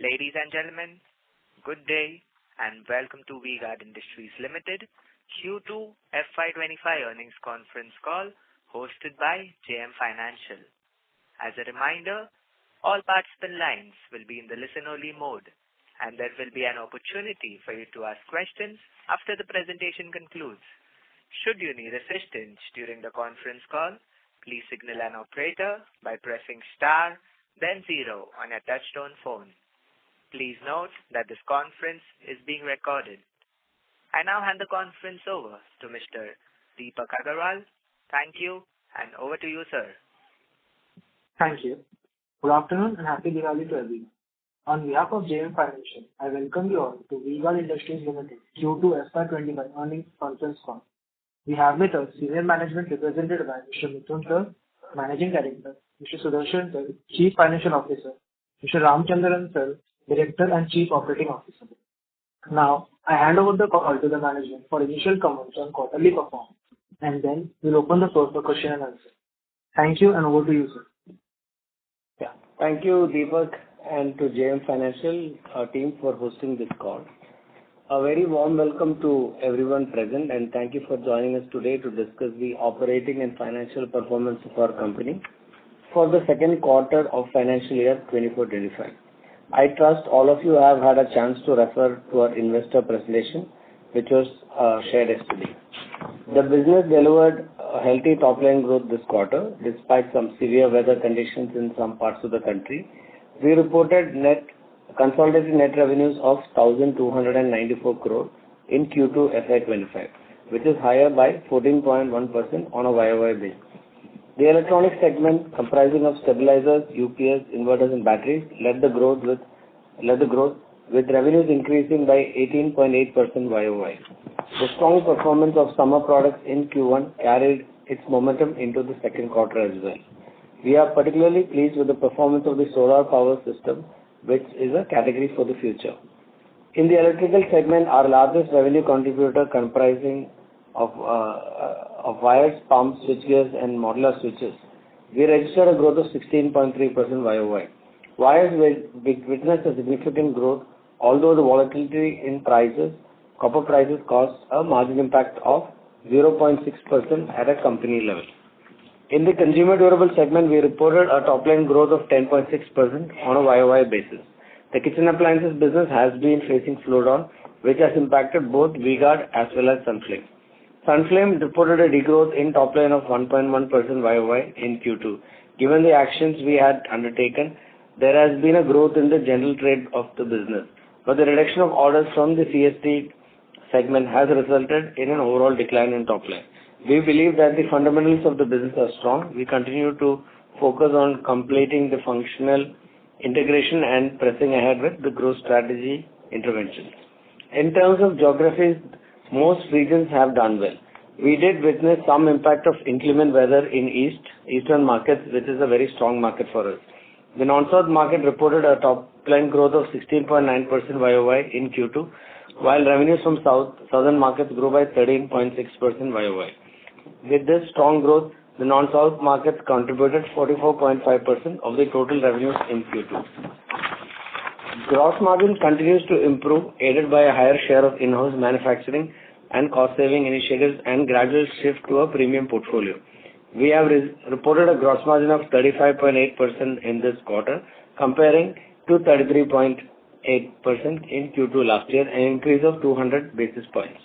Ladies and gentlemen, good day and welcome to V-Guard Industries Limited Q2 FY25 earnings conference call hosted by JM Financial. As a reminder, all participant lines will be in the listen-only mode and there will be an opportunity for you to ask questions after the presentation concludes. Should you need assistance during the conference call, please signal an operator by pressing star, then 0 on your touchtone phone. Please note that this conference is being recorded. I now hand the conference over to Mr. Deepak Agarwal. Thank you, and over to you, sir. Thank you. Good afternoon and happy Diwali to everyone. On behalf of JM Financial, I welcome you all to V-Guard Industries Limited Q2 FY25 earnings conference call. We have with us senior management represented by Mr. Mithun Sir, Managing Director, Mr. Sudarshan Sir, Chief Financial Officer, Mr. Ramchandran Sir, Director and Chief Operating Officer. Now, I hand over the call to the management for initial comments on quarterly performance, and then we'll open the floor for question and answer. Thank you, and over to you, sir. Yeah, thank you, Deepak, and to JM Financial team for hosting this call. A very warm welcome to everyone present, and thank you for joining us today to discuss the operating and financial performance of our company for the second quarter of financial year 24-25. I trust all of you have had a chance to refer to our investor presentation, which was shared yesterday. The business delivered a healthy top-line growth this quarter, despite some severe weather conditions in some parts of the country. We reported consolidated net revenues of 1,294 crore in Q2 FY25, which is higher by 14.1% on a YOY basis. The electronics segment, comprising of stabilizers, UPS, inverters, and batteries, led the growth with revenues increasing by 18.8% YOY. The strong performance of summer products in Q1 carried its momentum into the second quarter as well. We are particularly pleased with the performance of the solar power system, which is a category for the future. In the electrical segment, our largest revenue contributor comprising of wires, pumps, switchgears, and modular switches, we registered a growth of 16.3% YOY. Wires witnessed a significant growth, although the volatility in copper prices caused a margin impact of 0.6% at a company level. In the consumer durable segment, we reported a top-line growth of 10.6% on a YOY basis. The kitchen appliances business has been facing slowdown, which has impacted both V-Guard as well as Sunflame. Sunflame reported a degrowth in top line of 1.1% YOY in Q2. Given the actions we had undertaken, there has been a growth in the general trade of the business, but the reduction of orders from the CSD segment has resulted in an overall decline in top line. We believe that the fundamentals of the business are strong. We continue to focus on completing the functional integration and pressing ahead with the growth strategy interventions. In terms of geographies, most regions have done well. We did witness some impact of inclement weather in eastern markets, which is a very strong market for us. The non-south market reported a top-line growth of 16.9% YOY in Q2, while revenues from southern markets grew by 13.6% YOY. With this strong growth, the non-south markets contributed 44.5% of the total revenues in Q2. Gross margin continues to improve, aided by a higher share of in-house manufacturing and cost-saving initiatives and gradual shift to a premium portfolio. We have reported a gross margin of 35.8% in this quarter, comparing to 33.8% in Q2 last year, an increase of 200 basis points.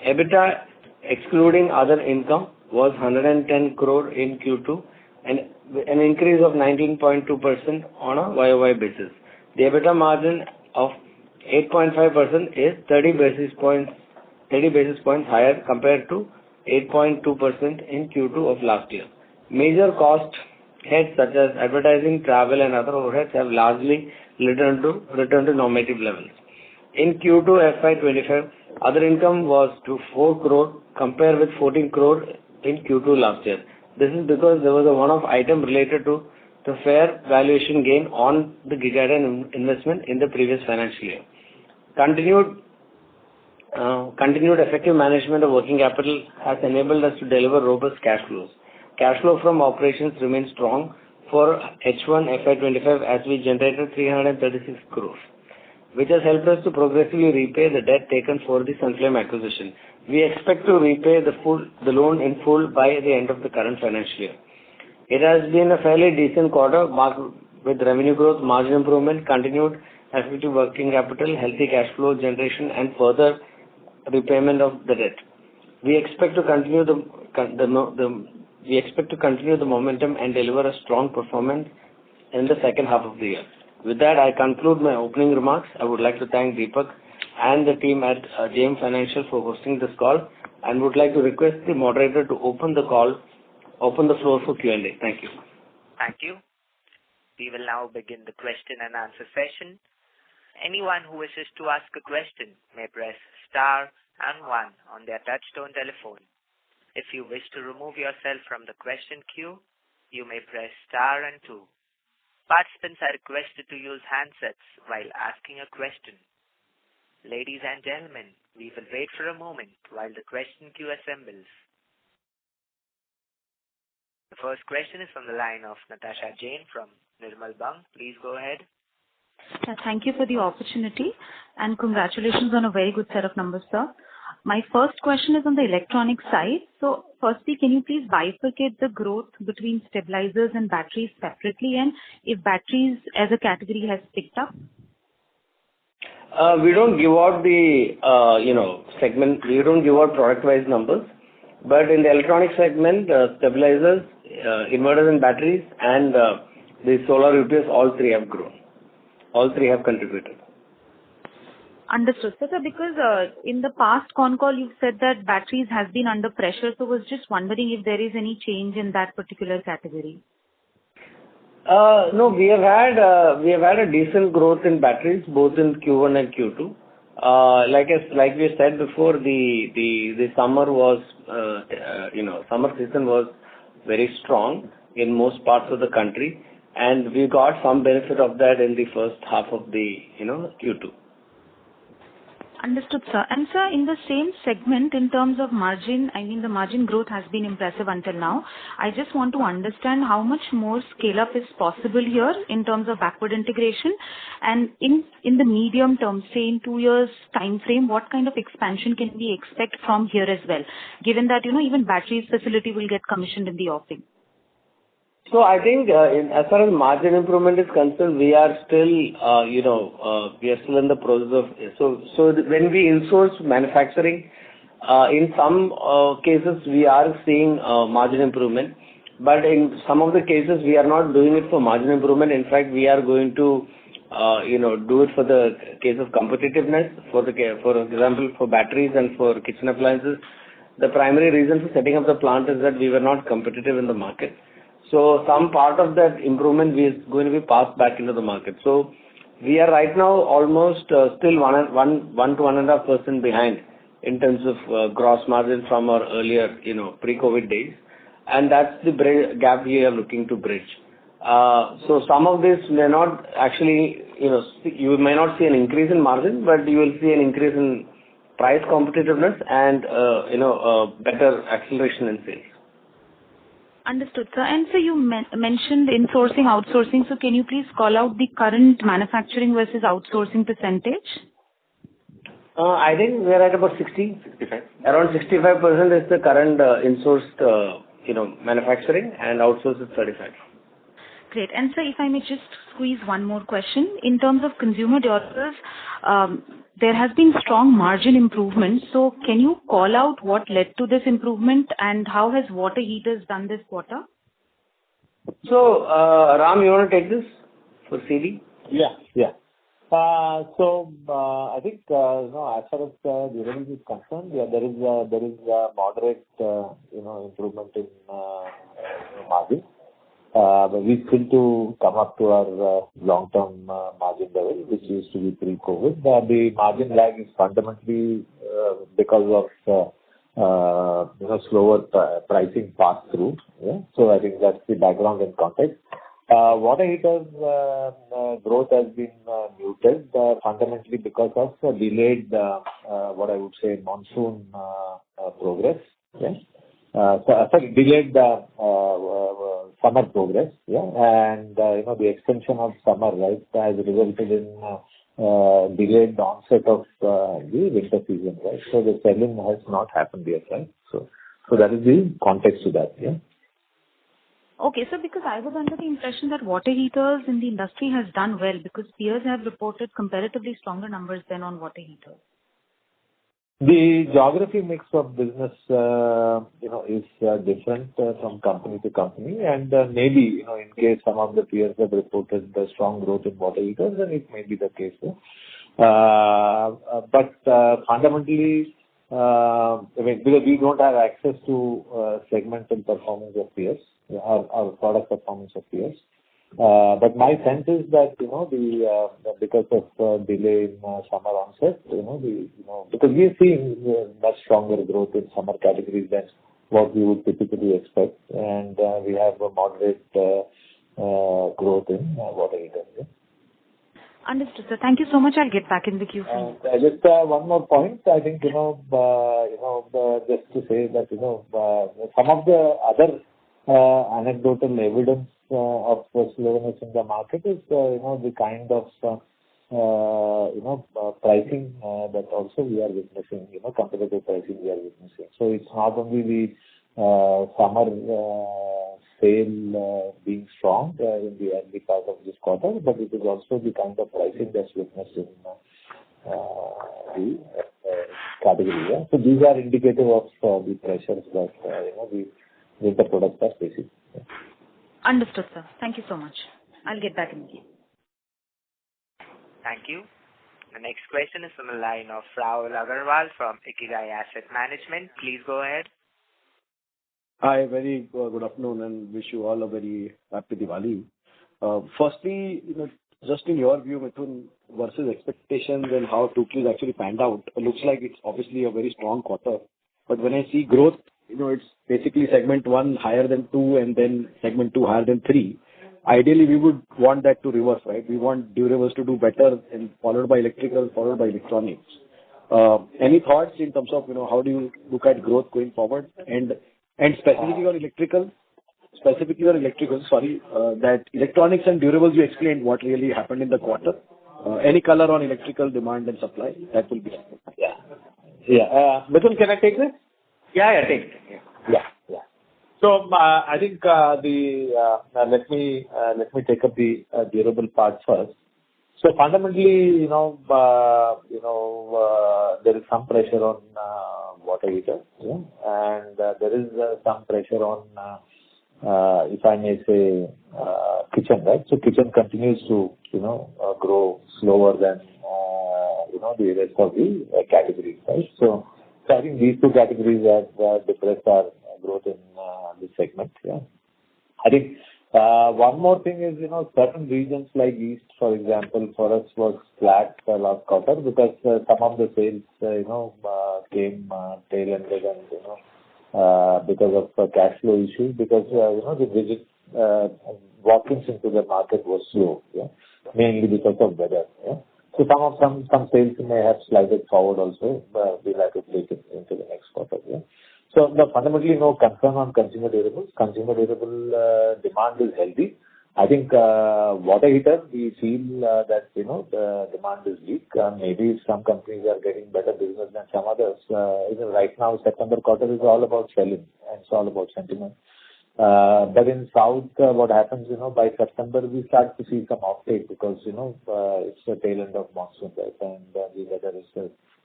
EBITDA, excluding other income, was 110 crore in Q2, and an increase of 19.2% on a YOY basis. The EBITDA margin of 8.5% is 30 basis points higher compared to 8.2% in Q2 of last year. Major cost heads such as advertising, travel, and other overheads have largely returned to normative levels. In Q2 FY25, other income was to 4 crore compared with 14 crore in Q2 last year. This is because there was a one-off item related to the fair valuation gain on the Gigaton investment in the previous financial year. Continued effective management of working capital has enabled us to deliver robust cash flows. Cash flow from operations remains strong for H1 FY25 as we generated 336 crores, which has helped us to progressively repay the debt taken for the Sunflame acquisition. We expect to repay the loan in full by the end of the current financial year. It has been a fairly decent quarter, marked with revenue growth, margin improvement, continued effective working capital, healthy cash flow generation, and further repayment of the debt. We expect to continue the momentum and deliver a strong performance in the second half of the year. With that, I conclude my opening remarks. I would like to thank Deepak and the team at JM Financial for hosting this call, and would like to request the moderator to open the floor for Q&A. Thank you. Thank you. We will now begin the question and answer session. Anyone who wishes to ask a question may press star and 1 on their touchtone telephone. If you wish to remove yourself from the question queue, you may press star and 2. Participants are requested to use handsets while asking a question. Ladies and gentlemen, we will wait for a moment while the question queue assembles. The first question is from the line of Natasha Jain from Nirmal Bang. Please go ahead. Thank you for the opportunity and congratulations on a very good set of numbers, sir. My first question is on the electronic side. So firstly, can you please bifurcate the growth between stabilizers and batteries separately, and if batteries as a category has picked up? We don't give out the segment. We don't give out product-wise numbers. But in the electronic segment, stabilizers, inverters and batteries, and the solar UPS, all three have grown. All three have contributed. Understood. So, sir, because in the past con call you said that batteries has been under pressure, so was just wondering if there is any change in that particular category. No, we have had a decent growth in batteries both in Q1 and Q2. Like we said before, the summer season was very strong in most parts of the country, and we got some benefit of that in the first half of the Q2. Understood, sir. And sir, in the same segment, in terms of margin, I mean the margin growth has been impressive until now. I just want to understand how much more scale up is possible here in terms of backward integration, and in the medium term, say in 2 years time frame, what kind of expansion can we expect from here as well, given that even batteries facility will get commissioned in the offing? So I think as far as margin improvement is concerned, we are still, in the process of. So when we insource manufacturing, in some cases we are seeing margin improvement, but in some of the cases we are not doing it for margin improvement. In fact, we are going to, do it for the case of competitiveness. For example, for batteries and for kitchen appliances, the primary reason for setting up the plant is that we were not competitive in the market. So some part of that improvement is going to be passed back into the market. So we are right now almost still 1 to 1.5% behind in terms of gross margin from our earlier, pre-COVID days, and that's the gap we are looking to bridge. So some of this may not actually, you may not see an increase in margin, but you will see an increase in price competitiveness and better acceleration in sales. Understood, sir. And so you mentioned insourcing, outsourcing. So can you please call out the current manufacturing versus outsourcing percentage? I think we are at about 65. Around 65% is the current insourced, manufacturing, and outsourced is 35. Great. And sir, if I may just squeeze one more question. In terms of consumer durables, there has been strong margin improvement. So can you call out what led to this improvement and how has water heaters done this quarter? So, Ram, you want to take this for CD? Yeah. I think as far as durables is concerned, there is a moderate improvement in margin. But we still to come up to our long-term margin level, which used to be pre-COVID. The margin lag is fundamentally because of slower pricing pass through. Yeah? So I think that's the background and context. Water heaters growth has been muted fundamentally because of delayed what I would say monsoon progress. Yeah? delayed summer progress, and the extension of summer, right, has resulted in delayed onset of the winter season, right? So the selling has not happened yet, right? So that is the context to that, yeah. Okay, so because I was under the impression that water heaters in the industry has done well because peers have reported comparatively stronger numbers than on water heaters. The geography mix of business, is different from company to company, and maybe, in case some of the peers have reported the strong growth in water heaters, then it may be the case. But fundamentally, because we don't have access to segmental performance of peers, our product performance of peers. But my sense is that, because of delay in summer onset, because we are seeing much stronger growth in summer categories than what we would typically expect, and we have a moderate growth in water heaters. Yeah. Understood, sir. Thank you so much. I'll get back in the queue. Just one more point. I think, just to say that, some of the other anecdotal evidence of slowness in the market is, the kind of, pricing that also we are witnessing, competitive pricing we are witnessing. So it's not only the summer sale being strong in the early part of this quarter, but it is also the kind of pricing that's witnessed in the category. Yeah? So these are indicative of the pressures that, the winter products are facing. Yeah. Understood, sir. Thank you so much. I'll get back in the queue. Thank you. The next question is from the line of Rahul Agarwal from Ikigai Asset Management. Please go ahead. Hi, very good afternoon, and wish you all a very happy Diwali. Firstly, just in your view, Mithun, versus expectations and how 2Q is actually panned out, it looks like it's obviously a very strong quarter. But when I see growth, it's basically segment 1 higher than 2 and then segment 2 higher than 3. Ideally, we would want that to reverse, right? We want durables to do better and followed by electrical, followed by electronics. Any thoughts in terms of, how do you look at growth going forward? And specifically on electrical, that electronics and durables, you explained what really happened in the quarter. Any color on electrical demand and supply? That will be helpful. Yeah. Mithun, can I take this? Yeah, take it. Yeah. So I think let me take up the durable part first. So fundamentally, there is some pressure on water heaters, and there is some pressure on, if I may say, kitchen, right? So kitchen continues to, grow slower than, the rest of the categories, right? So I think these two categories have depressed our growth in this segment. Yeah. I think one more thing is, certain regions like East, for example, for us was flat last quarter because some of the sales, came tail-ended and, because of cash flow issues, because, the visit walk-ins into the market was slow, mainly because of weather. Yeah. So some sales may have slided forward also, but we'll have to take it into the next quarter. Yeah. So fundamentally, no concern on consumer durables. Consumer durable demand is healthy. I think water heater, we feel that, the demand is weak. Maybe some companies are getting better business than some others. Right now, September quarter is all about selling and it's all about sentiment. But in South, what happens, by September, we start to see some offtake because, it's the tail end of monsoon, right? And the weather is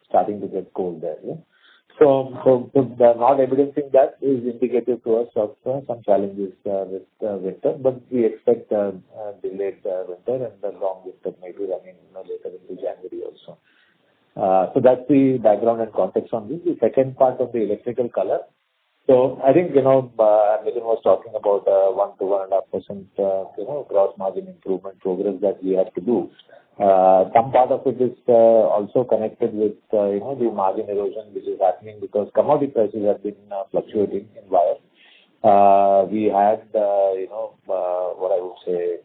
starting to get cold there. Yeah? So not evidencing that is indicative to us of some challenges with winter, but we expect delayed winter and the long winter may be running later into January also. So that's the background and context on this. The second part of the electrical color. So I think, Mithun was talking about 1 to 1.5%, gross margin improvement progress that we have to do. Some part of it is also connected with, the margin erosion which is happening because commodity prices have been fluctuating in wire. We had, what I would say,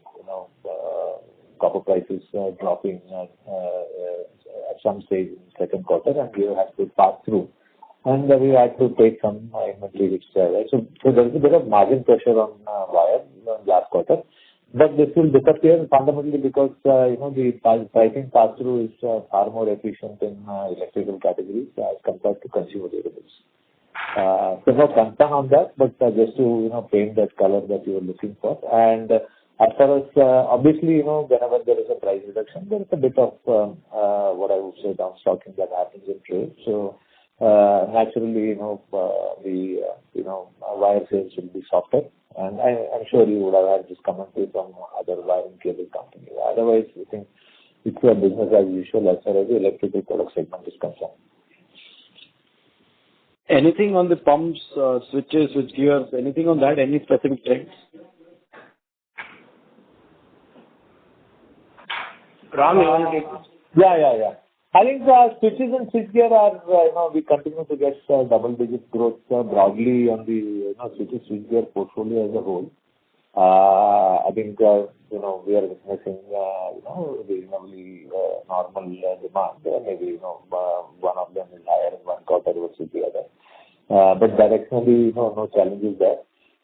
copper prices dropping at some stage in second quarter, and we have to pass through and we had to take some inventory hits there, right? So there's a bit of margin pressure on wire last quarter, but this will disappear fundamentally because, the pricing pass-through is far more efficient in electrical categories as compared to consumer durables. So no concern on that, but just to, paint that color that you were looking for. And as far as, obviously, whenever there is a price reduction, there is a bit of, what I would say, downstocking that happens in trade. So, naturally, wire sales will be softer. And I'm sure you would have had this commentary from other wire and cable companies. Otherwise, I think it's a business as usual as far as the electrical product segment is concerned. Anything on the pumps, switches, switch gears, anything on that? Any specific trends? Ram, you want to take this? Yeah. I think switches and switchgear are, we continue to get double-digit growth broadly on the switches, switchgear portfolio as a whole. I think, we are witnessing, reasonably normal demand. Maybe, one of them is higher in one quarter versus the other. But directionally, no challenges there.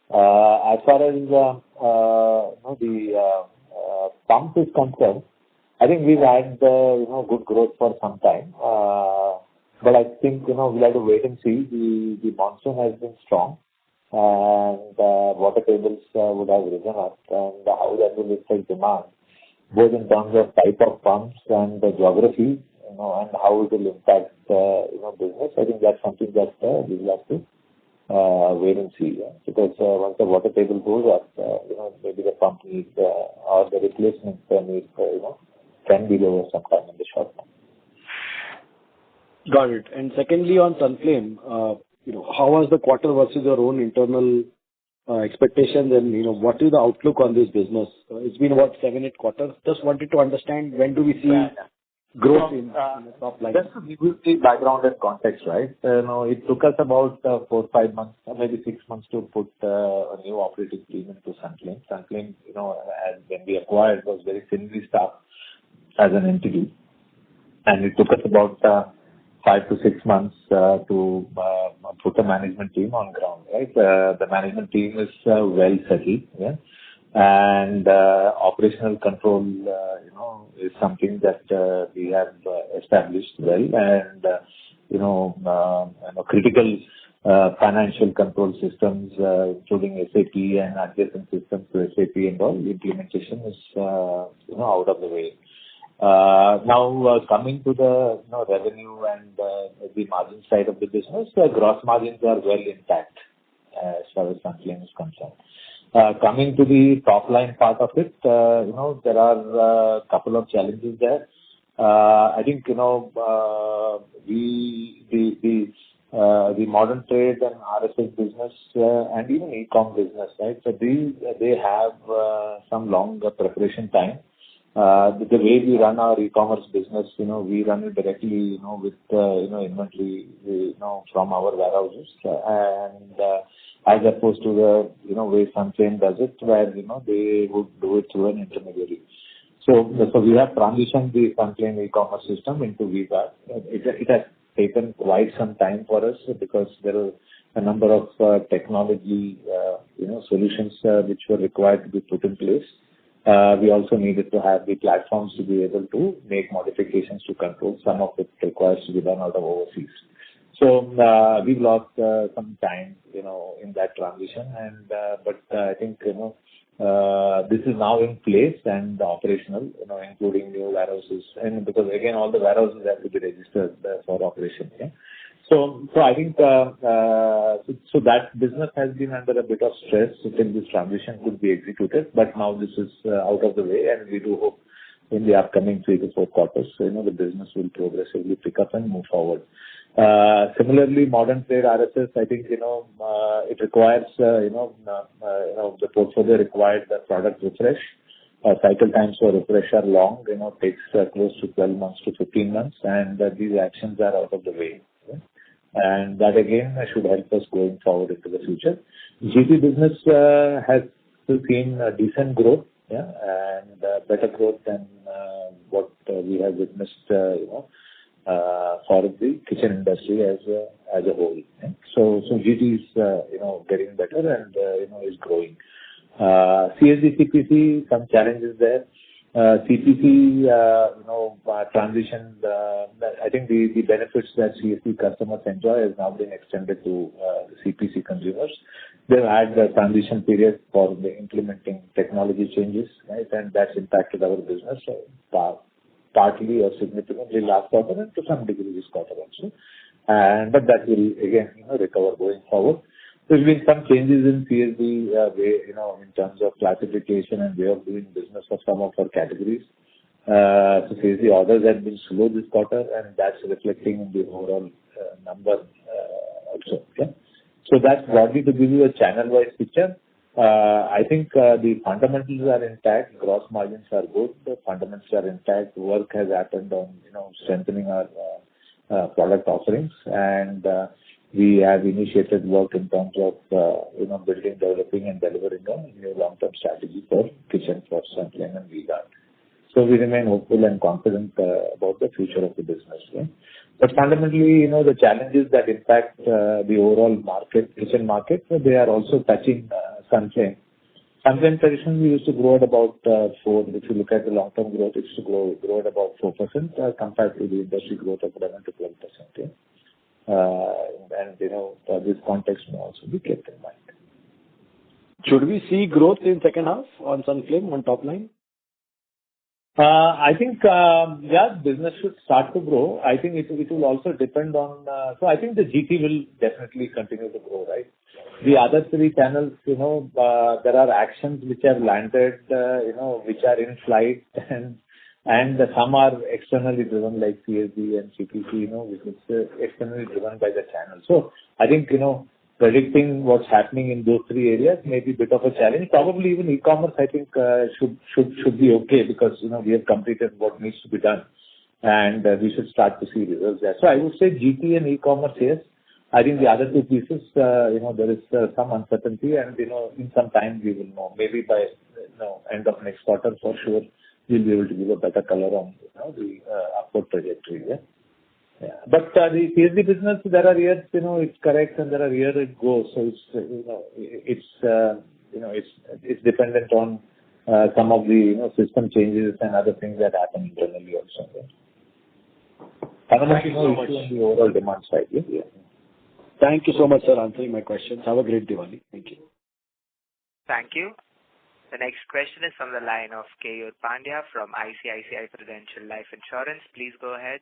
As far as the pump is concerned, I think we've had good growth for some time. But I think we'll have to wait and see. The monsoon has been strong, and water tables would have risen up, and how that will affect demand, both in terms of type of pumps and the geography, and how it will impact business. I think that's something that we will have to wait and see. Yeah? Because once the water table goes up, maybe the pump needs or the replacement needs can be lower sometime in the short term. Got it. And secondly, on Sunflame, how was the quarter versus your own internal expectations, and what is the outlook on this business? It's been about 7-8 quarters. Just wanted to understand, when do we see growth in the top line? Just to give you the background and context, right? It took us about 4-5 months, maybe 6 months to put a new operating team into Sunflame. Sunflame, as when we acquired, was very thinly staffed as an entity, and it took us about 5 to 6 months to put a management team on ground, right? The management team is well settled, yeah, and operational control, is something that we have established well, and critical financial control systems, including SAP and adjacent systems to SAP and all, the implementation is out of the way. Now, coming to the revenue and the margin side of the business, gross margins are well intact as far as Sunflame is concerned. Coming to the top line part of it, there are a couple of challenges there. I think the modern trade and RSS business and even e-com business, right? So they have some longer preparation time. The way we run our e-commerce business, we run it directly, with inventory, from our warehouses, and as opposed to the way Sunflame does it, where they would do it through an intermediary. So we have transitioned the Sunflame e-commerce system into V-Guard. It has taken quite some time for us because there are a number of technology solutions which were required to be put in place. We also needed to have the platforms to be able to make modifications to control. Some of it requires to be done out of overseas. So we've lost some time, in that transition, and but I think this is now in place and operational, including new warehouses, and because again all the warehouses have to be registered for operation. Yeah? So I think so that business has been under a bit of stress until this transition could be executed, but now this is out of the way, and we do hope in the upcoming 3 to 4 quarters, the business will progressively pick up and move forward. Similarly, modern trade RSS, I think it requires the portfolio required the product refresh. Cycle times for refresh are long, takes close to 12 months to 15 months, and these actions are out of the way. And that again should help us going forward into the future. GP business has still seen a decent growth, and better growth than what we have witnessed, for the kitchen industry as a whole. So GT is getting better and is growing. CSD CPC, some challenges there. CPC transition. I think the benefits that CSD customers enjoy has now been extended to CPC consumers. They've had the transition period for the implementing technology changes, right? And that's impacted our business partly or significantly last quarter and to some degree this quarter also. But that will again, recover going forward. There's been some changes in CSD way, in terms of classification and way of doing business for some of our categories. So CSD orders have been slow this quarter, and that's reflecting in the overall number also. Okay? So that's broadly to give you a channel-wise picture. I think the fundamentals are intact. Gross margins are good. The fundamentals are intact. Work has happened on strengthening our product offerings, and we have initiated work in terms of building, developing, and delivering a new long-term strategy for kitchen, for Sunflame and V-Guard. So we remain hopeful and confident about the future of the business. Okay? But fundamentally, the challenges that impact the overall market, kitchen market, they are also touching Sunflame. Sunflame traditionally used to grow at about 4%. If you look at the long-term growth, it used to grow at about 4% compared to the industry growth of 11 to 12%. Yeah? And this context may also be kept in mind. Should we see growth in second half on Sunflame on top line? I think, business should start to grow. I think it will also depend on, so I think the GT will definitely continue to grow, right? The other three channels, there are actions which have landed, which are in flight and some are externally driven like CSD and CPC, which is externally driven by the channel. So I think, predicting what's happening in those three areas may be a bit of a challenge. Probably even e-commerce, I think, should be okay because, we have completed what needs to be done and we should start to see results there. So I would say GT and e-commerce, yes. I think the other two pieces, there is some uncertainty and, in some time we will know. Maybe by, end of next quarter for sure, we'll be able to give a better color on, the upward trajectory. Yeah. Yeah. But the CSD business, there are years, it's correct, and there are years it goes. So it's dependent on some of the system changes and other things that happen internally also. Thank you so much. On the overall demand side. Yeah. Thank you so much, sir, answering my questions. Have a great Diwali. Thank you. Thank you. The next question is from the line of Keyur Pandya from ICICI Prudential Life Insurance. Please go ahead.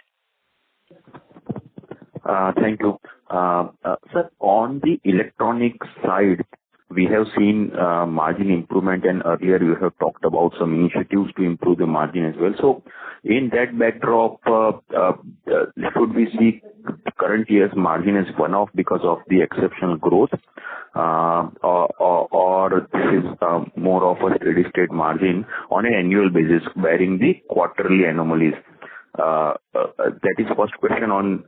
Thank you. Sir, on the electronics side, we have seen margin improvement, and earlier you have talked about some initiatives to improve the margin as well. So in that backdrop, should we see current year's margin as one-off because of the exceptional growth, or this is more of a steady-state margin on an annual basis, bearing the quarterly anomalies? That is first question on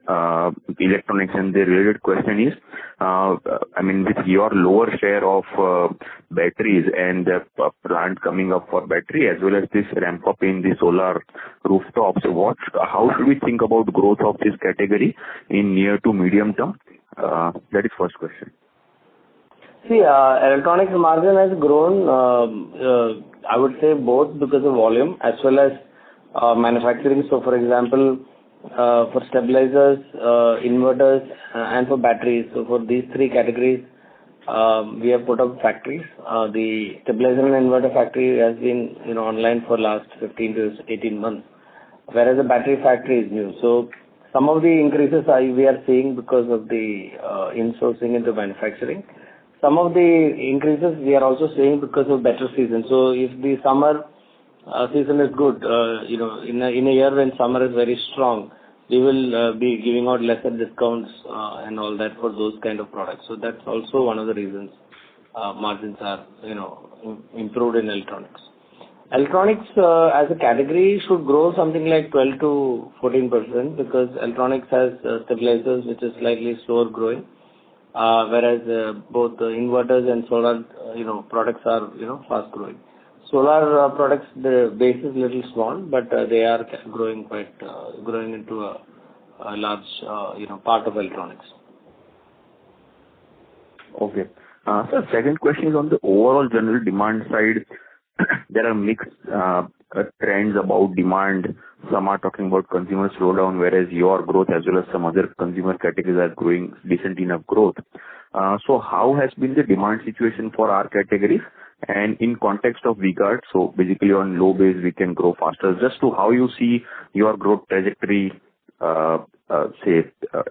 electronics, and the related question is, with your lower share of batteries and the plant coming up for battery as well as this ramp up in the solar rooftops, how should we think about growth of this category in near to medium term? That is first question. See, electronics margin has grown, I would say both because of volume as well as manufacturing. So, for example, for stabilizers, inverters, and for batteries. So, for these three categories, we have put up factories. The stabilizer and inverter factory has been, online for last 15 to 18 months, whereas the battery factory is new. So, some of the increases we are seeing because of the insourcing into manufacturing. Some of the increases we are also seeing because of better season. So, if the summer season is good, in a year when summer is very strong, we will be giving out lesser discounts and all that for those kind of products. So that's also one of the reasons margins are, improved in electronics. Electronics as a category should grow something like 12 to 14% because electronics has stabilizers which is slightly slower growing, whereas both the inverters and solar, products are, fast growing. Solar products, the base is little small, but they are growing into a a large, part of electronics. Okay. So second question is on the overall general demand side. There are mixed trends about demand. Some are talking about consumer slowdown, whereas your growth as well as some other consumer categories are growing decent enough growth. So how has been the demand situation for our categories? And in context of V-Guard, so basically on low base we can grow faster. Just to how you see your growth trajectory,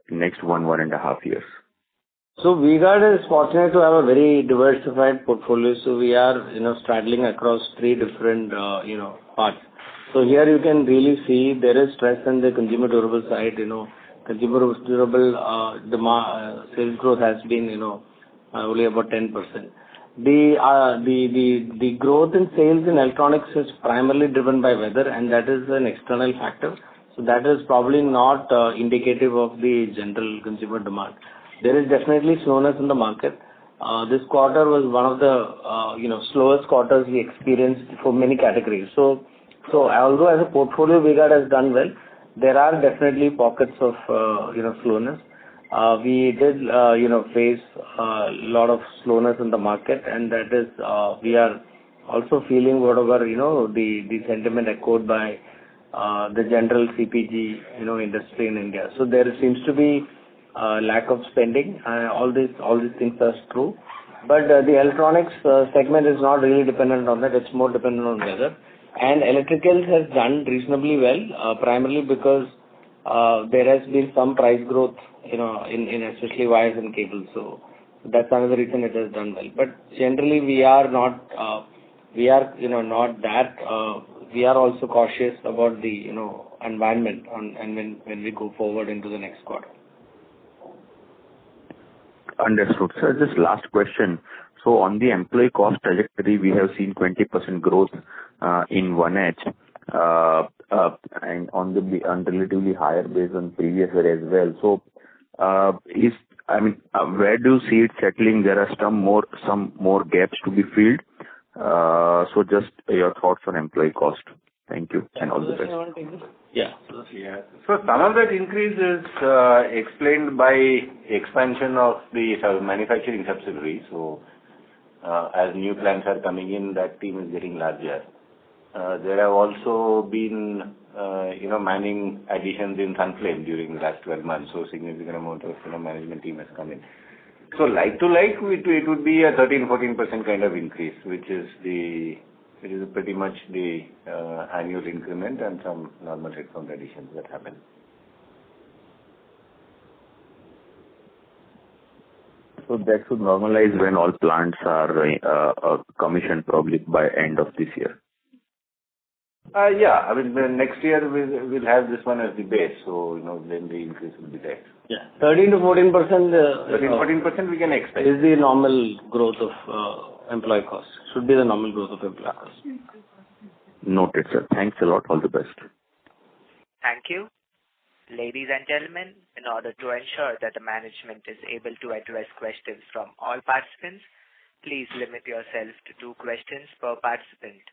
next 1.5 years. So V-Guard is fortunate to have a very diversified portfolio. So we are, straddling across three different, parts. So here you can really see there is stress on the consumer durable side. Consumer durable demand sales growth has been, only about 10%. The growth in sales in electronics is primarily driven by weather, and that is an external factor. So that is probably not indicative of the general consumer demand. There is definitely slowness in the market. This quarter was one of the slowest quarters we experienced for many categories. So although as a portfolio V-Guard has done well, there are definitely pockets of slowness. We did face a lot of slowness in the market, and that is we are also feeling whatever the sentiment echoed by the general CPG industry in India. So there seems to be lack of spending. All these things are true, but the electronics segment is not really dependent on that. It's more dependent on weather. And electricals has done reasonably well, primarily because there has been some price growth, in especially wires and cables. So that's another reason it has done well. But generally, we are not that. We are also cautious about the environment and when we go forward into the next quarter. Understood. Sir, just last question. So on the employee cost trajectory, we have seen 20% growth in 1H, and on relatively higher base on previous year as well. So, where do you see it settling? There are some more gaps to be filled. So just your thoughts on employee cost. Thank you, and all the best. Yeah. So some of that increase is explained by expansion of the manufacturing subsidiary. So as new plants are coming in, that team is getting larger. There have also been, manning additions in Sunflame during the last 12 months. So significant amount of, management team has come in. So like to like, it would be a 13-14% kind of increase, which is pretty much the annual increment and some normal headcount additions that happen. So that should normalize when all plants are commissioned, probably by end of this year. Yeah, the next year we'll have this one as the base, so then the increase will be there. Yeah, 13 to 14%. 13-14% we can expect. Is the normal growth of employee cost. Should be the normal growth of employee cost. Noted, sir. Thanks a lot. All the best. Thank you. Ladies and gentlemen, in order to ensure that the management is able to address questions from all participants, please limit yourself to 2 questions per participant.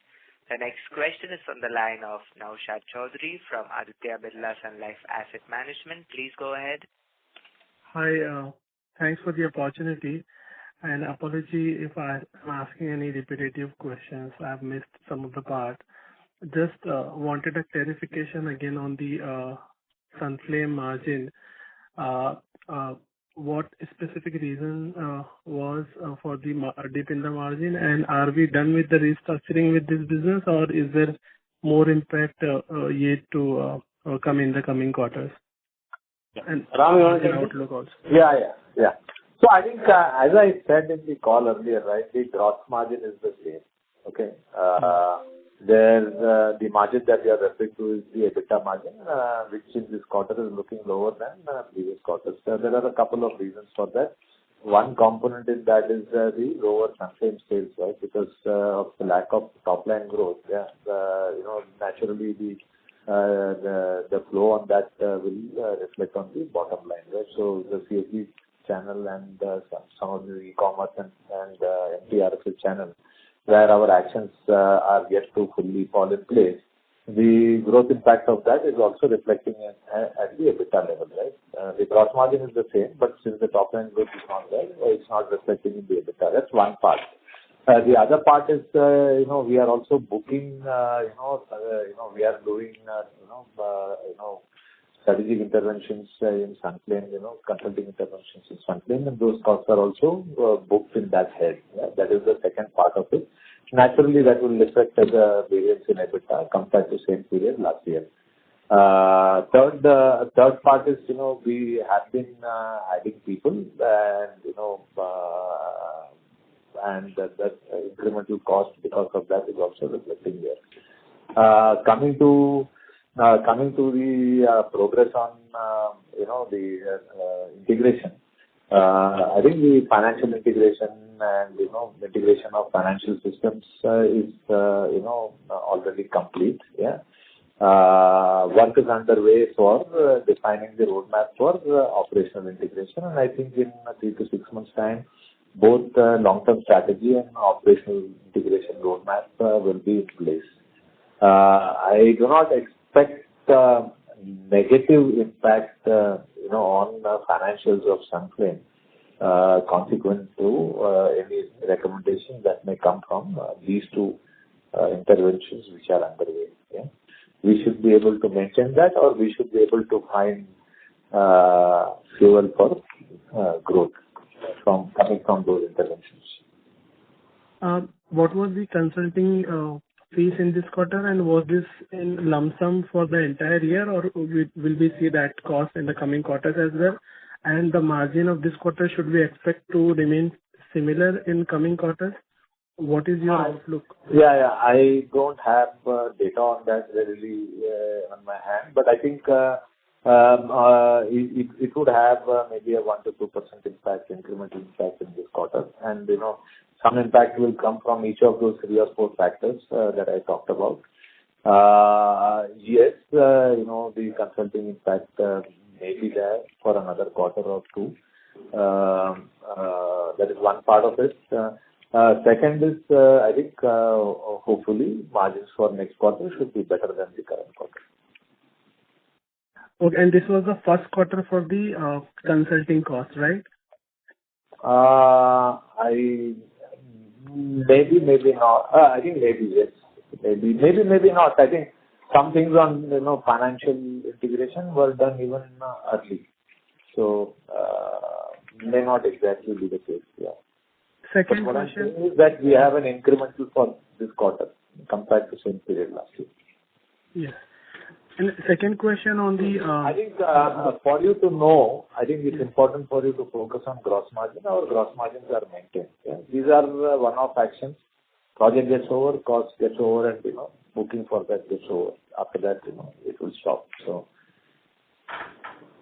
The next question is from the line of Naushad Chaudhary from Aditya Birla Sun Life Asset Management. Please go ahead. Hi, thanks for the opportunity. And apology if I'm asking any repetitive questions. I've missed some of the part. Just wanted a clarification again on the Sunflame margin. What specific reason was for the dip in the margin, and are we done with the restructuring with this business, or is there more impact yet to come in the coming quarters? Yeah. And Ram, you want to take outlook also? Yeah. So I think, as I said in the call earlier, right, the gross margin is the same. Okay. The margin that we are referring to is the EBITDA margin, which in this quarter is looking lower than previous quarters. So there are a couple of reasons for that. One component in that is the lower Sunflame sales, right, because of the lack of top line growth. Yeah, naturally the flow on that will reflect on the bottom line, right? So the CSD channel and some of the e-commerce and MTRFL channel, where our actions are yet to fully fall in place, the growth impact of that is also reflecting at the EBITDA level, right? The gross margin is the same, but since the top line growth is not there, it's not reflecting in the EBITDA. That's one part. The other part is, we are also booking, we are doing, strategic interventions in Sunflame, consulting interventions in Sunflame, and those costs are also booked in that head. Yeah? That is the second part of it. Naturally, that will reflect as a variance in EBITDA compared to same period last year. Third part is, we have been adding people and that incremental cost because of that is also reflecting there. Coming to the progress on, the integration. I think the financial integration and, integration of financial systems is, already complete. Yeah. Work is underway for defining the roadmap for operational integration, and I think in 3 to 6 months' time, both long-term strategy and operational integration roadmap will be in place. I do not expect negative impact, on the financials of Sunflame, consequent to any recommendations that may come from these two interventions which are underway. Yeah. We should be able to maintain that, or we should be able to find fuel for growth coming from those interventions. What was the consulting fees in this quarter, and was this in lump sum for the entire year, or will we see that cost in the coming quarters as well? And the margin of this quarter, should we expect to remain similar in coming quarters? What is your outlook? Yeah. I don't have data on that readily on my hand, but I think it would have maybe a 1 to 2% impact, incremental impact in this quarter. And, some impact will come from each of those 3 or 4 factors that I talked about. Yes, the consulting impact may be there for another quarter or 2. That is one part of it. Second is, I think, hopefully margins for next quarter should be better than the current quarter. Okay, and this was the first quarter for the consulting cost, right? Maybe not. I think maybe yes. Maybe not. I think some things on financial integration were done even early, so may not exactly be the case. Yeah. Second but question what I'm saying is that we have an incremental for this quarter compared to same period last year. Yes. And second question on the... I think for you to know, I think it's important for you to focus on gross margin. Our gross margins are maintained. Yeah? These are one-off actions. Project gets over, cost gets over, and booking for that gets over. After that, it will stop. So,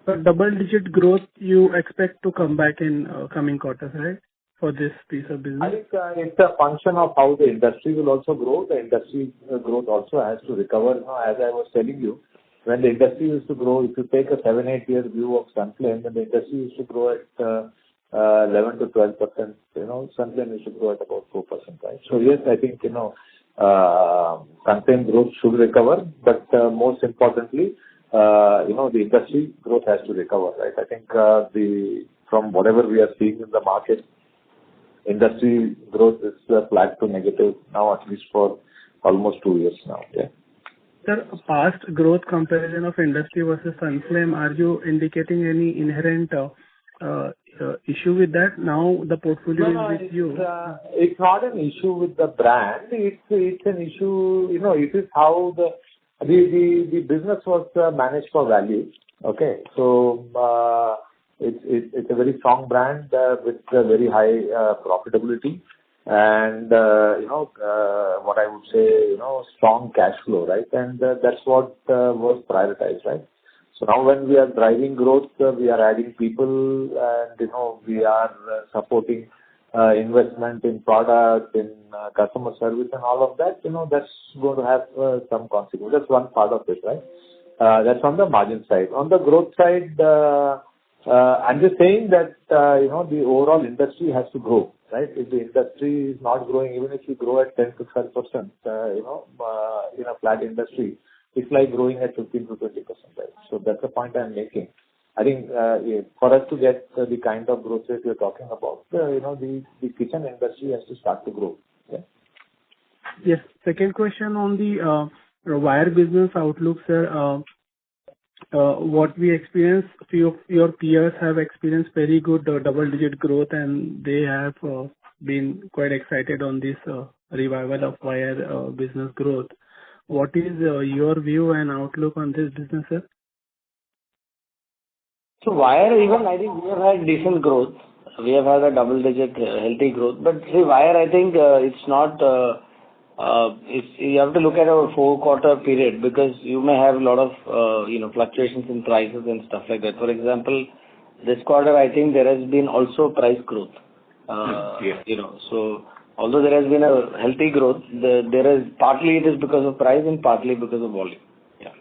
but double-digit growth you expect to come back in coming quarters, right? For this piece of business? I think it's a function of how the industry will also grow. The industry growth also has to recover. As I was telling you, when the industry used to grow, if you take a 7-8 year view of Sunflame, then the industry used to grow at 11 to 12%. Sunflame used to grow at about 4%, right? So yes, I think Sunflame growth should recover, but most importantly, the industry growth has to recover, right? I think from whatever we are seeing in the market, industry growth is flat to negative now, at least for almost 2 years now. Yeah. Sir, past growth comparison of industry versus Sunflame, are you indicating any inherent issue with that? Now the portfolio is with you. It's not an issue with the brand. It's an issue. It is how the business was managed for value. Okay, so it's a very strong brand with very high profitability and what I would say strong cash flow, right? And that's what was prioritized, right? So now when we are driving growth, we are adding people and we are supporting investment in product, in customer service and all of that. That's going to have some consequence. That's one part of it, right? That's on the margin side. On the growth side, I'm just saying that the overall industry has to grow, right? If the industry is not growing, even if you grow at 10 to 12%, in a flat industry, it's like growing at 15 to 20%, right? So that's the point I'm making. I think for us to get the kind of growth rate you're talking about, the kitchen industry has to start to grow. Yeah. Yes. Second question on the wire business outlook, sir. What we experience, few of your peers have experienced very good double-digit growth, and they have been quite excited on this revival of wire business growth. What is your view and outlook on this business, sir? So wire, even I think we have had decent growth. We have had a double-digit healthy growth. But see, wire, I think it's not. You have to look at a 4-quarter period because you may have a lot of fluctuations in prices and stuff like that. For example, this quarter I think there has been also price growth. So although there has been a healthy growth, there is partly it is because of price and partly because of volume. Yeah.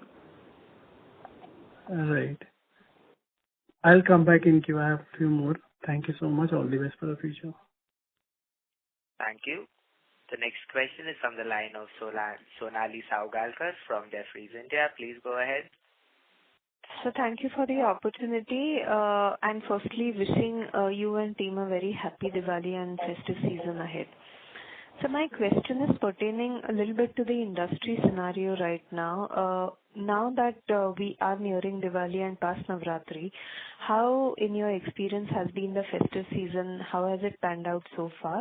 Right. I'll come back in queue. I have a few more. Thank you so much. All the best for the future. Thank you. The next question is from the line of Sonali Salgaonkar from Jefferies India. Please go ahead. So thank you for the opportunity. And firstly, wishing you and team a very happy Diwali and festive season ahead. So my question is pertaining a little bit to the industry scenario right now. Now that we are nearing Diwali and past Navratri, how, in your experience, has been the festive season? How has it panned out so far?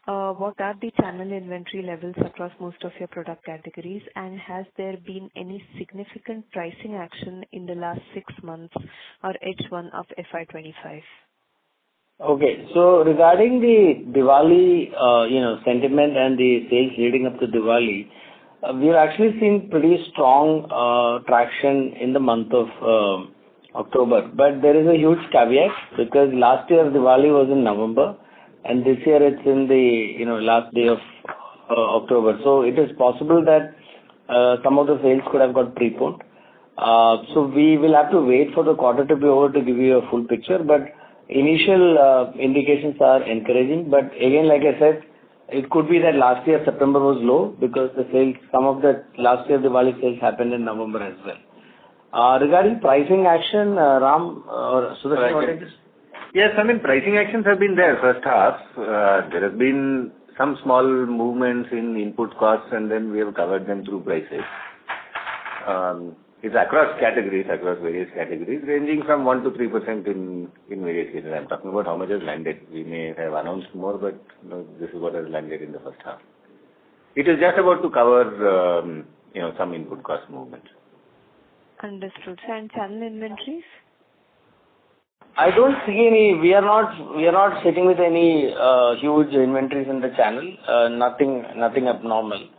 What are the channel inventory levels across most of your product categories? And has there been any significant pricing action in the last 6 months or H1 of FY25? Okay. So regarding the Diwali, sentiment and the sales leading up to Diwali, we've actually seen pretty strong traction in the month of October. But there is a huge caveat because last year Diwali was in November and this year it's in the last day of October. So it is possible that some of the sales could have got preponed. So we will have to wait for the quarter to be over to give you a full picture. But initial indications are encouraging. But again, like I said, it could be that last year September was low because the sales, some of the last year Diwali sales happened in November as well. Regarding pricing action, Ram or Sudarshan, what is this? Yes, I mean pricing actions have been there first half. There has been some small movements in input costs and then we have covered them through prices. It's across categories, across various categories, ranging from 1 to 3% in various cases. I'm talking about how much has landed. We may have announced more, but this is what has landed in the first half. It is just about to cover, some input cost movements. Understood. And channel inventories? I don't see any. We are not sitting with any huge inventories in the channel. Nothing abnormal.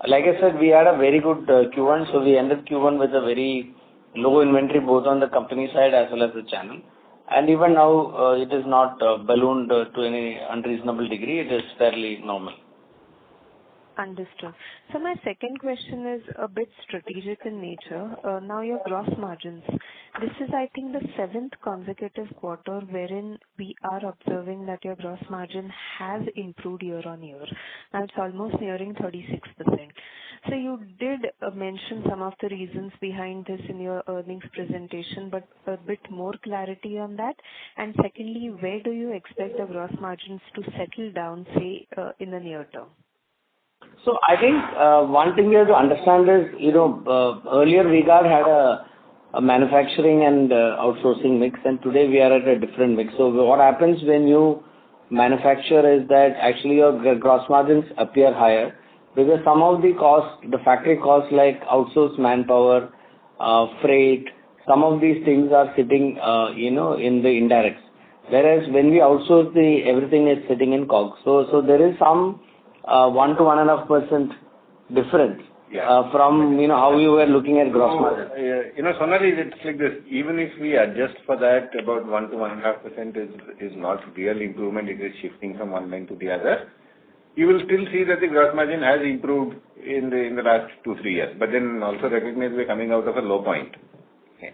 Like I said, we had a very good Q1, so we ended Q1 with a very low inventory both on the company side as well as the channel. And even now, it is not ballooned to any unreasonable degree. It is fairly normal. Understood. So my second question is a bit strategic in nature. Now your gross margins. This is, I think, the 7th consecutive quarter wherein we are observing that your gross margin has improved year on year. Now it's almost nearing 36%. So you did mention some of the reasons behind this in your earnings presentation, but a bit more clarity on that. And secondly, where do you expect the gross margins to settle down, say, in the near term? So I think one thing you have to understand is, earlier V-Guard had a manufacturing and outsourcing mix, and today we are at a different mix. So what happens when you manufacture is that actually your gross margins appear higher because some of the costs, the factory costs like outsourced manpower, freight, some of these things are sitting, in the indirects. Whereas when we outsource, everything is sitting in COGS. So there is some 1 to 1.5% difference from how you were looking at gross margin. Sonali, it's like this. Even if we adjust for that, about 1 to 1.5% is not real improvement. It is shifting from one line to the other. You will still see that the gross margin has improved in the last 2-3 years. But then also recognize we're coming out of a low point. Okay.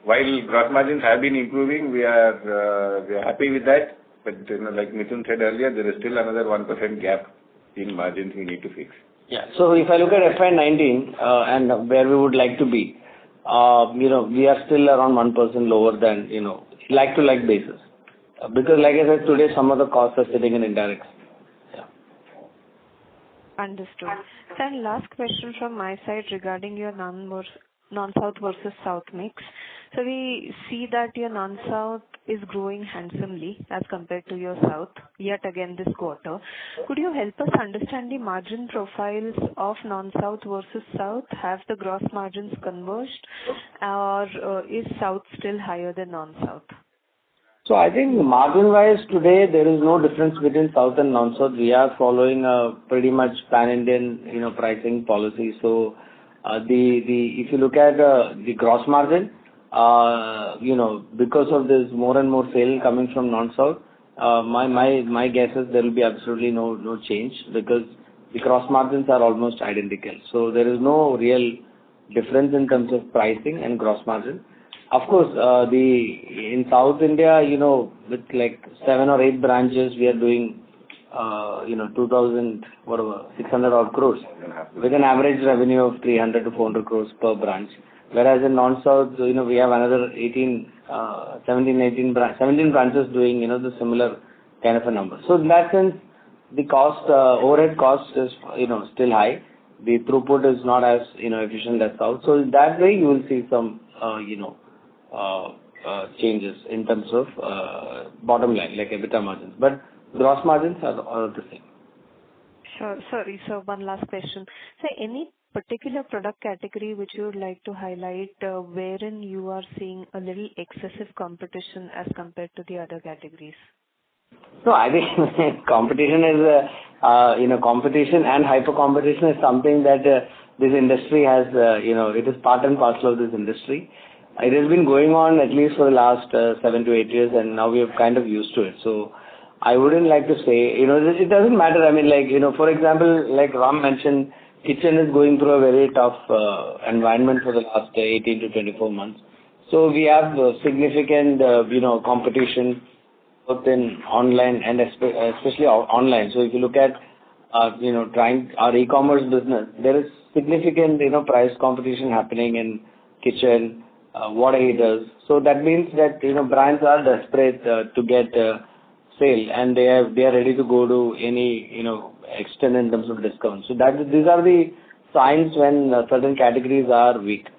While gross margins have been improving, we are happy with that. But like Mithun said earlier, there is still another 1% gap in margins we need to fix. Yeah. So if I look at FY19 and where we would like to be, we are still around 1% lower than, like-to-like basis. Because like I said, today some of the costs are sitting in indirects. Yeah. Understood. Then last question from my side regarding your non-South versus South mix. So we see that your non-South is growing handsomely as compared to your South, yet again this quarter. Could you help us understand the margin profiles of non-South versus South? Have the gross margins converged, or is South still higher than non-South? So I think margin-wise today there is no difference between South and non-South. We are following a pretty much pan-Indian, pricing policy. So if you look at the gross margin, because of this more and more sale coming from non-South, my guess is there will be absolutely no change because the gross margins are almost identical. So there is no real difference in terms of pricing and gross margin. Of course, in South India, with like 7 or 8 branches, we are doing, 600 odd crores with an average revenue of 300 to 400 crores per branch. Whereas in non-South, we have another 17 branches doing, the similar kind of a number. So in that sense, the overhead cost is, still high. The throughput is not as, efficient as South. So in that way, you will see some, changes in terms of bottom line, like EBITDA margins. But gross margins are the same. Sure. Sorry, so one last question. So any particular product category which you would like to highlight wherein you are seeing a little excessive competition as compared to the other categories? So I think competition is, competition and hyper competition is something that this industry has, it is part and parcel of this industry. It has been going on at least for the last 7 to 8 years, and now we have kind of used to it. So I wouldn't like to say, it doesn't matter. I mean, for example, like Ram mentioned, kitchen is going through a very tough environment for the last 18 to 24 months. So we have significant, competition both in online and especially online. So if you look at, trying our e-commerce business, there is significant, price competition happening in kitchen, water heaters. So that means that, brands are desperate to get sale and they are ready to go to any, extent in terms of discount. So these are the signs when certain categories are weak.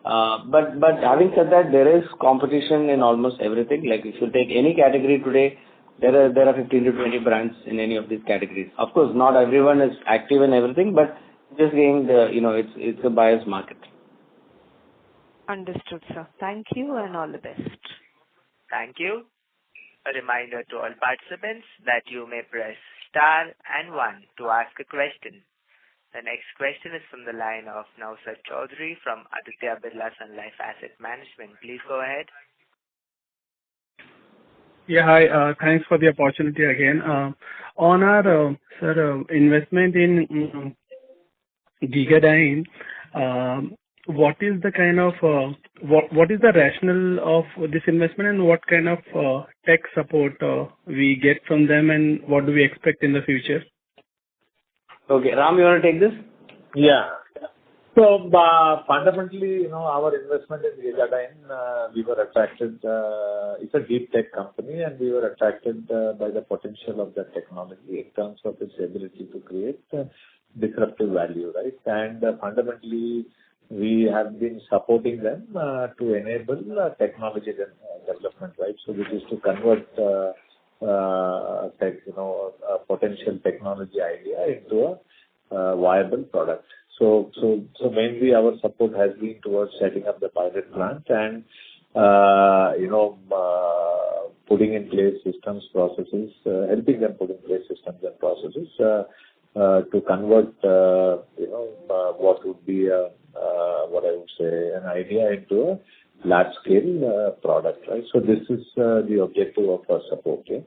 But having said that, there is competition in almost everything. Like if you take any category today, there are 15 to 20 brands in any of these categories. Of course, not everyone is active in everything, but just being it's a buyer's market. Understood, sir. Thank you and all the best. Thank you. A reminder to all participants that you may press star and 1 to ask a question. The next question is from the line of Nausat Chaudhary from Aditya Birla Sun Life Asset Management. Please go ahead. Yeah, hi. Thanks for the opportunity again. On our investment in Gigadyne, what is the kind of what is the rationale of this investment and what kind of tech support we get from them and what do we expect in the future? Okay, Ram, you want to take this? Yeah. So fundamentally, our investment in Gigadyne, we were attracted. It's a deep tech company, and we were attracted by the potential of that technology in terms of its ability to create disruptive value, right? And fundamentally, we have been supporting them to enable technology development, right? So this is to convert a potential technology idea into a viable product. So mainly our support has been towards setting up the pilot plant and putting in place systems, processes, helping them put in place systems and processes to convert what would be what I would say an idea into a large scale product, right? So this is the objective of our support, yeah?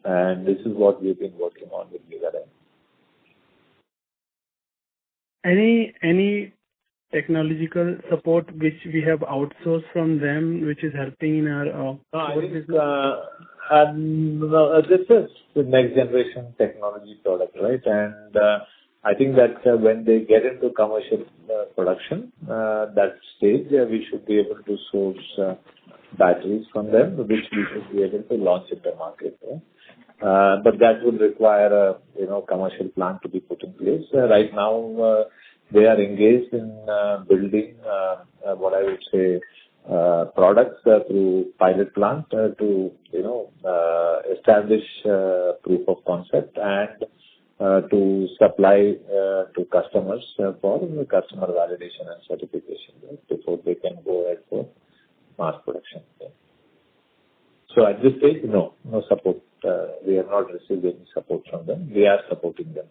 And this is what we've been working on with Gigadyne. Any technological support which we have outsourced from them, which is helping in our this is the next generation technology product, right? And I think that when they get into commercial production, that stage, we should be able to source batteries from them, which we should be able to launch in the market. But that would require a commercial plant to be put in place. Right now, they are engaged in building what I would say products through pilot plant to establish proof of concept and to supply to customers for customer validation and certification before they can go ahead for mass production. So at this stage, no support. We have not received any support from them. We are supporting them.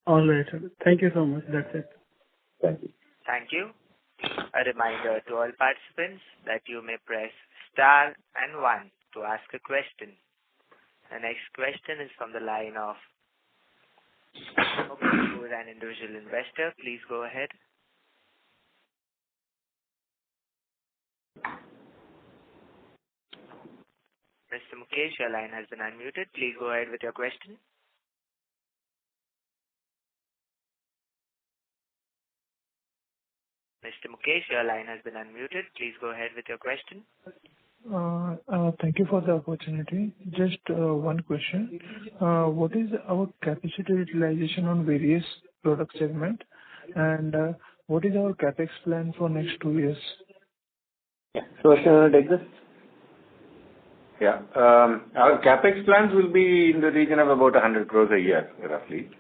All right, sir. Thank you so much. That's it. Thank you. Thank you. A reminder to all participants that you may press star and 1 to ask a question. The next question is from the line of who is an individual investor. Please go ahead. Mr. Mukesh, your line has been unmuted. Please go ahead with your question. Mr. Mukesh, your line has been unmuted. Please go ahead with your question. Thank you for the opportunity. Just one question. What is our capacity utilization on various product segment, and what is our capex plan for next 2 years? So, shall I take this? Yeah. Our capex plans will be in the region of about 100 crores a year, roughly.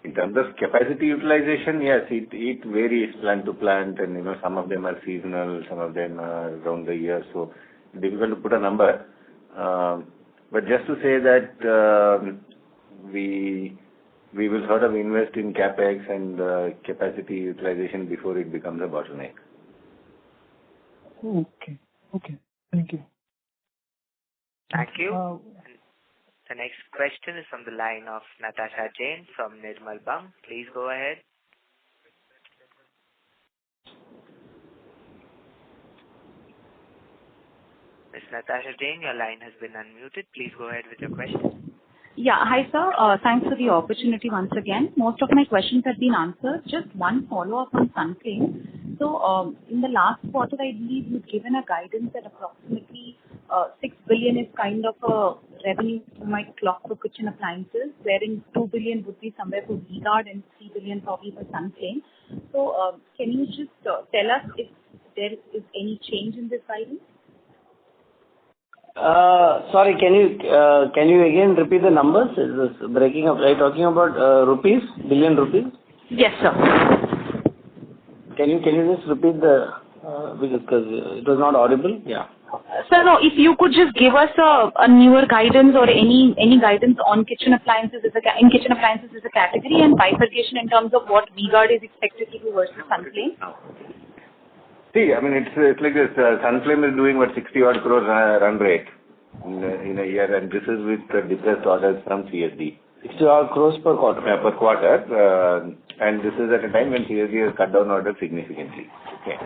In terms of capacity utilization, yes, it varies plant to plant, and some of them are seasonal, some of them are around the year, so difficult to put a number. But just to say that we will sort of invest in capex and capacity utilization before it becomes a bottleneck. Okay. Thank you. Thank you. The next question is from the line of Natasha Jain from Nirmal Bang. Please go ahead. Ms. Natasha Jain, your line has been unmuted. Please go ahead with your question. Yeah. Hi, sir. Thanks for the opportunity once again. Most of my questions have been answered. Just one follow-up on Sunflame. So, in the last quarter, I believe you've given a guidance that approximately 6 billion is kind of a revenue you might clock for kitchen appliances, wherein 2 billion would be somewhere for V-Guard and 3 billion probably for Sunflame. So, can you just tell us if there is any change in this guidance? Sorry, can you again repeat the numbers? It was breaking up. Are you talking about rupees, billion rupees? Yes, sir. Can you just repeat because it was not audible? Yeah. Sir, no, if you could just give us a newer guidance or any guidance on kitchen appliances as a category, and bifurcation in terms of what V-Guard is expected to do versus Sunflame. See, I mean, it's like this. Sunflame is doing 60 odd crores run rate in a year, and this is with depressed orders from CSD. 60 odd crores per quarter. Yeah, per quarter. And this is at a time when CSD has cut down orders significantly. Okay.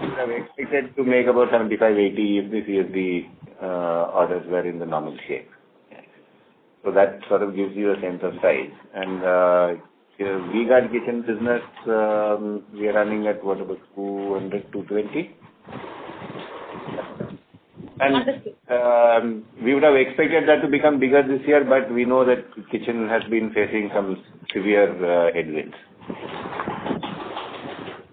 We would have expected to make about 75, 80 if the CSD orders were in the normal shape. So that sort of gives you a sense of size. And V-Guard kitchen business, we are running at about 200, 220. And we would have expected that to become bigger this year, but we know that kitchen has been facing some severe headwinds.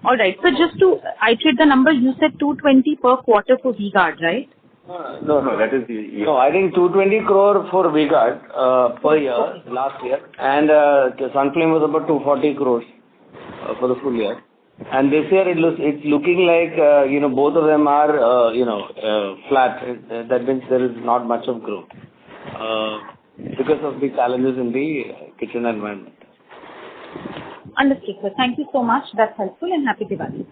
All right. So just to iterate the number, you said 220 per quarter for V-Guard, right? No, that is the year. No, I think 220 crore for V-Guard per year, last year. And Sunflame was about 240 crores for the full year. And this year it's looking like, both of them are, flat. That means there is not much of growth because of the challenges in the kitchen environment. Understood, sir. Thank you so much. That's helpful, and happy Diwali.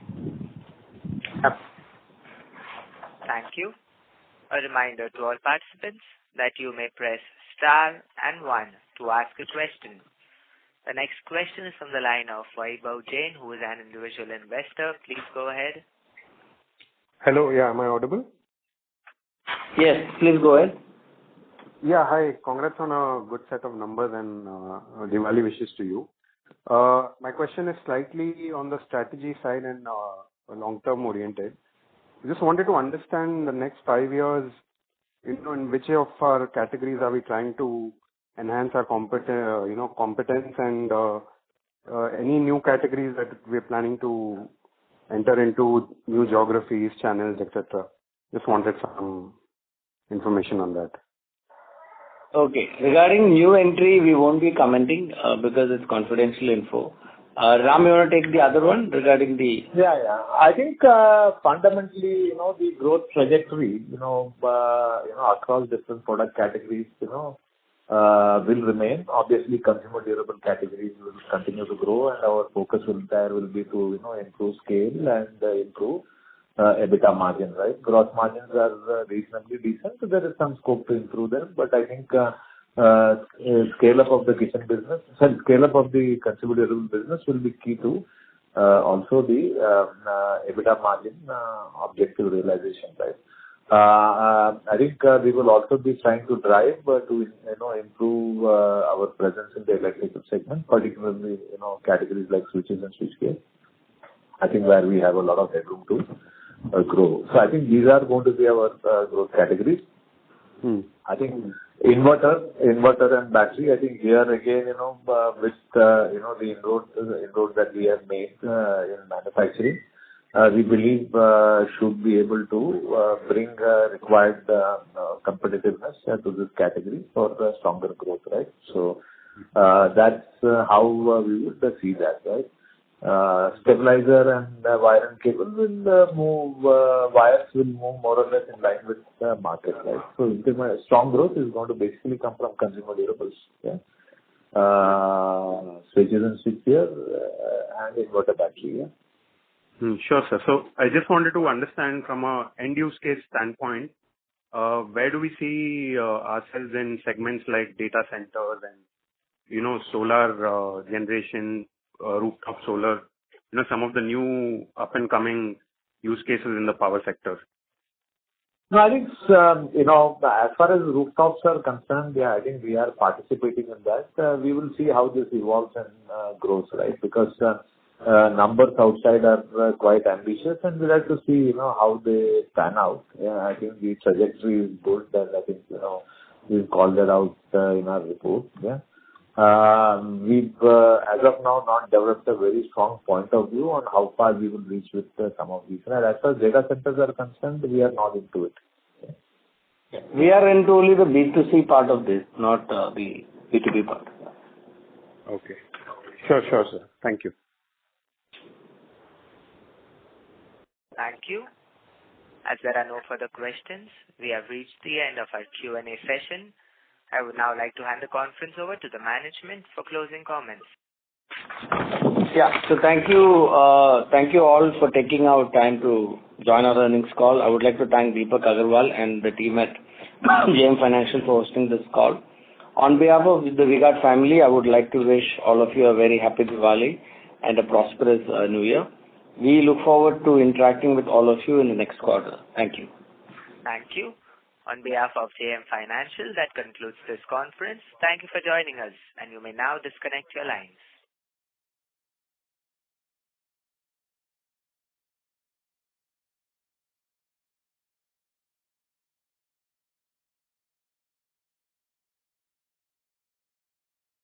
Thank you. A reminder to all participants that you may press star and 1 to ask a question. The next question is from the line of Vaibhav Jain, who is an individual investor. Please go ahead. Hello, yeah, am I audible? Yes, please go ahead. Yeah, hi. Congrats on a good set of numbers and Diwali wishes to you. My question is slightly on the strategy side and long-term oriented. Just wanted to understand the next 5 years, in which of our categories are we trying to enhance our competence and any new categories that we're planning to enter into, new geographies, channels, etc. Just wanted some information on that. Okay. Regarding new entry, we won't be commenting because it's confidential info. Ram, you want to take the other one regarding the... Yeah. I think fundamentally, the growth trajectory, across different product categories, will remain. Obviously, consumer durable categories will continue to grow, and our focus will be to, improve scale and improve EBITDA margin, right? Gross margins are reasonably decent, so there is some scope to improve them. But I think scale up of the consumer durable business will be key to also the EBITDA margin objective realization, right? I think we will also be trying to drive to improve our presence in the electrical segment, particularly categories like switches and switchgear. I think where we have a lot of headroom to grow. So I think these are going to be our growth categories. I think inverter and battery, I think here again, with the inroads that we have made in manufacturing, we believe should be able to bring required competitiveness to this category for stronger growth, right? So that's how we would see that, right? Stabilizer and wire and cable wires will move more or less in line with the market, right? So strong growth is going to basically come from consumer durables, switches and switchgear, and inverter battery, Sure, sir. So I just wanted to understand from a end use case standpoint, where do we see ourselves in segments like data centers and, solar generation, rooftop solar, some of the new up and coming use cases in the power sector? No, I think, as far as rooftops are concerned, I think we are participating in that. We will see how this evolves and grows, right? Because numbers outside are quite ambitious, and we'll have to see, how they pan out. I think the trajectory is good, and I think, we've called that out in our report. We've, as of now, not developed a very strong point of view on how far we will reach with some of these. And as far as data centers are concerned, we are not into it. We are into only the B2C part of this, not the B2B part. Okay. Sure, sir. Thank you. Thank you. As there are no further questions, we have reached the end of our Q&A session. I would now like to hand the conference over to the management for closing comments. So thank you all for taking our time to join our earnings call. I would like to thank Deepak Agarwal and the team at JM Financial for hosting this call. On behalf of the V-Guard family, I would like to wish all of you a very happy Diwali and a prosperous New Year. We look forward to interacting with all of you in the next quarter. Thank you. Thank you. On behalf of JM Financial, that concludes this conference. Thank you for joining us, and you may now disconnect your lines.